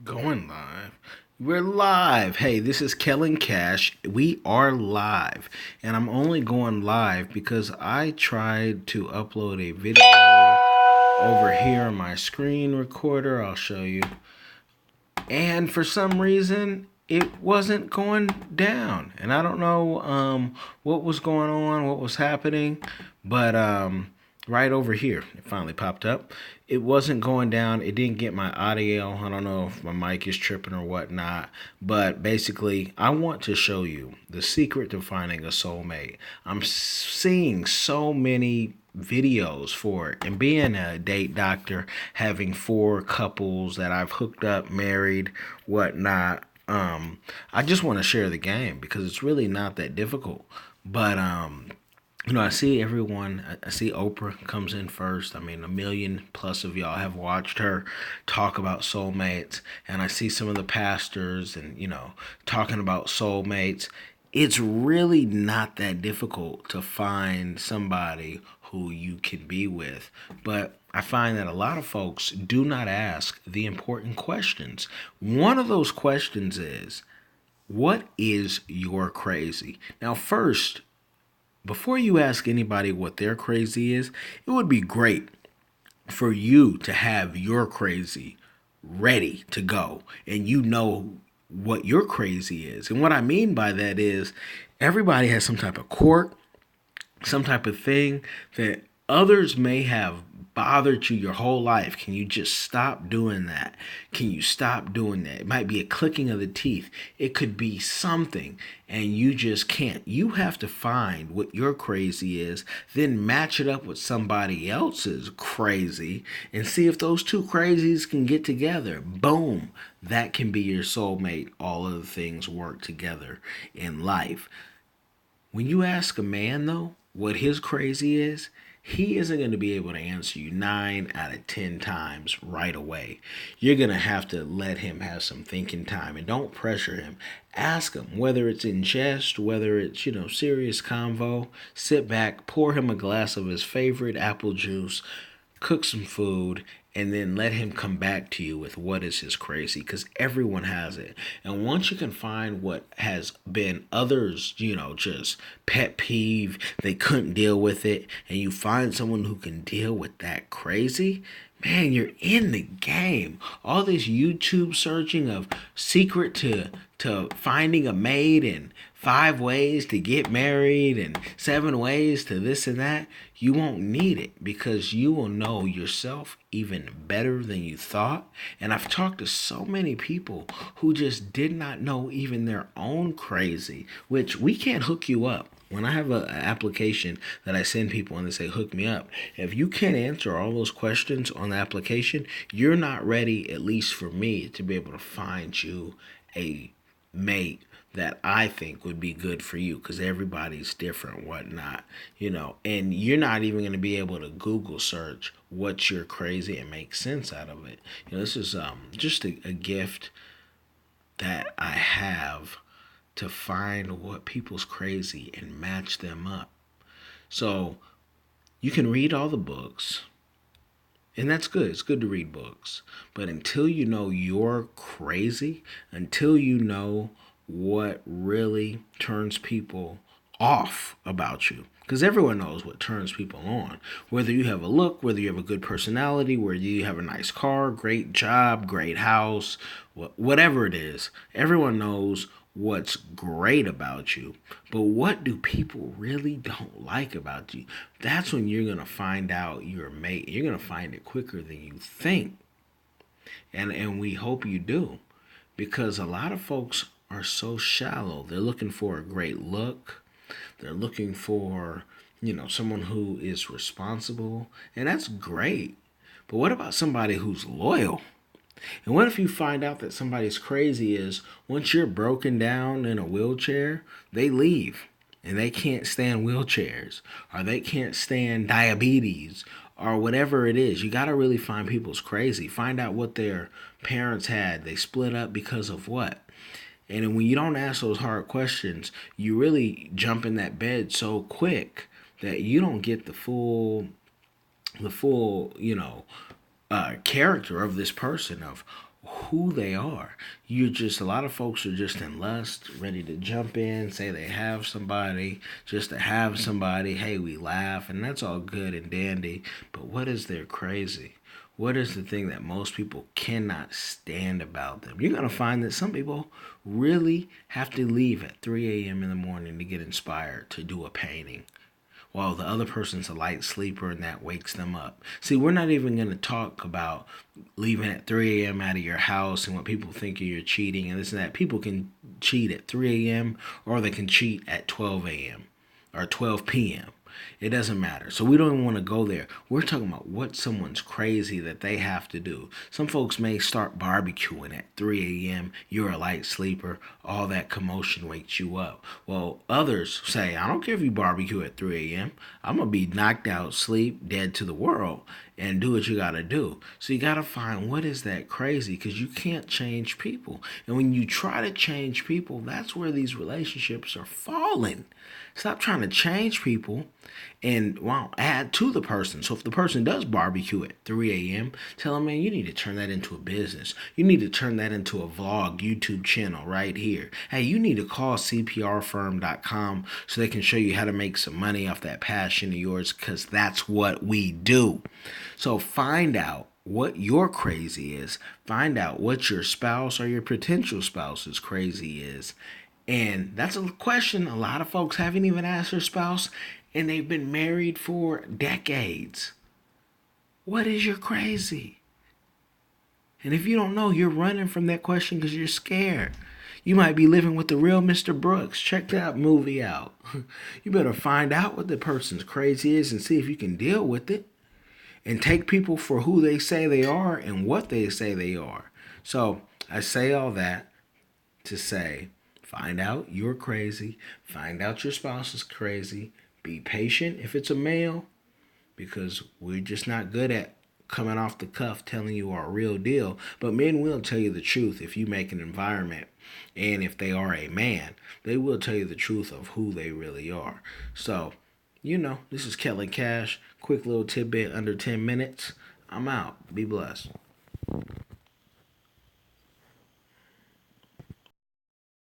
Going live. We're live. Hey, this is Kellen Cash. We are live. And I'm only going live because I tried to upload a video over here on my screen recorder. I'll show you. And for some reason, it wasn't going down. And I don't know what was going on, what was happening, but right over here, it finally popped up. It wasn't going down. It didn't get my audio. I don't know if my mic is tripping or whatnot. But basically, I want to show you the secret to finding a soulmate. I'm seeing so many videos for it, and being a date doctor, having four couples that I've hooked up, married, whatnot. I just want to share the game because it's really not that difficult. But I see everyone. I see Oprah comes in first. I mean, a million plus of y'all have watched her talk about soulmates, and I see some of the pastors and talking about soulmates. It's really not that difficult to find somebody who you can be with, but I find that a lot of folks do not ask the important questions. One of those questions is, what is your crazy? Now, first, before you ask anybody what their crazy is, it would be great for you to have your crazy ready to go and you know what your crazy is. And what I mean by that is everybody has some type of quirk, some type of thing that others may have bothered you your whole life. Can you just stop doing that? Can you stop doing that? It might be a clicking of the teeth. It could be something, and you just can't. You have to find what your crazy is, then match it up with somebody else's crazy, and see if those two crazies can get together. Boom. That can be your soulmate. All of the things work together in life. When you ask a man, though, what his crazy is, he isn't going to be able to answer you 9 out of 10 times right away. You're going to have to let him have some thinking time, and don't pressure him. Ask him whether it's in jest, whether it's, serious convo. Sit back, pour him a glass of his favorite apple juice, cook some food, and then let him come back to you with what is his crazy, because everyone has it. And once you can find what has been others, just pet peeve, they couldn't deal with it, and you find someone who can deal with that crazy, man, you're in the game. All this YouTube searching of secret to finding a mate and 5 ways to get married and 7 ways to this and that, you won't need it because you will know yourself even better than you thought. And I've talked to so many people who just did not know even their own crazy, which we can't hook you up. When I have an application that I send people and they say, hook me up, if you can't answer all those questions on the application, you're not ready, at least for me, to be able to find you a mate that I think would be good for you, because everybody's different, whatnot, and you're not even going to be able to Google search what's your crazy and make sense out of it. This is just a gift that I have to find what people's crazy and match them up. So you can read all the books, and that's good. It's good to read books. But until you know you're crazy, until you know what really turns people off about you, because everyone knows what turns people on. Whether you have a look, whether you have a good personality, whether you have a nice car, great job, great house, whatever it is, everyone knows what's great about you. But what do people really don't like about you? That's when you're going to find out your mate. You're going to find it quicker than you think. And we hope you do, because a lot of folks are so shallow. They're looking for a great look. They're looking for, someone who is responsible, and that's great. But what about somebody who's loyal? And what if you find out that somebody's crazy is once you're broken down in a wheelchair, they leave and they can't stand wheelchairs, or they can't stand diabetes, or whatever it is. You got to really find people's crazy. Find out what their parents had. They split up because of what? And when you don't ask those hard questions, you really jump in that bed so quick that you don't get the full character of this person, of who they are. You're just, a lot of folks are just in lust, ready to jump in, say they have somebody, just to have somebody. Hey, we laugh, and that's all good and dandy. But what is their crazy? What is the thing that most people cannot stand about them? You're going to find that some people really have to leave at 3 a.m. in the morning to get inspired to do a painting, while the other person's a light sleeper and that wakes them up. See, we're not even going to talk about leaving at 3 a.m. out of your house and what people think you're cheating and this and that. People can cheat at 3 a.m. or they can cheat at 12 a.m. or 12 p.m. It doesn't matter. So we don't even want to go there. We're talking about what someone's crazy that they have to do. Some folks may start barbecuing at 3 a.m. You're a light sleeper. All that commotion wakes you up. Well, others say, I don't care if you barbecue at 3 a.m. I'm going to be knocked out, sleep, dead to the world, and do what you got to do. So you got to find what is that crazy, because you can't change people. And when you try to change people, that's where these relationships are falling. Stop trying to change people and add to the person. So if the person does barbecue at 3 a.m., tell them, man, you need to turn that into a business. You need to turn that into a vlog YouTube channel right here. Hey, you need to call CPRfirm.com so they can show you how to make some money off that passion of yours, because that's what we do. So find out what your crazy is. Find out what your spouse or your potential spouse's crazy is. And that's a question a lot of folks haven't even asked their spouse, and they've been married for decades. What is your crazy? And if you don't know, you're running from that question because you're scared. You might be living with the real Mr. Brooks. Check that movie out. You better find out what the person's crazy is and see if you can deal with it. And take people for who they say they are and what they say they are. So I say all that to say, find out you're crazy. Find out your spouse is crazy. Be patient if it's a male, because we're just not good at coming off the cuff telling you our real deal. But men will tell you the truth if you make an environment. And if they are a man, they will tell you the truth of who they really are. So, this is Kellen Cash. Quick little tidbit under 10 minutes. I'm out. Be blessed.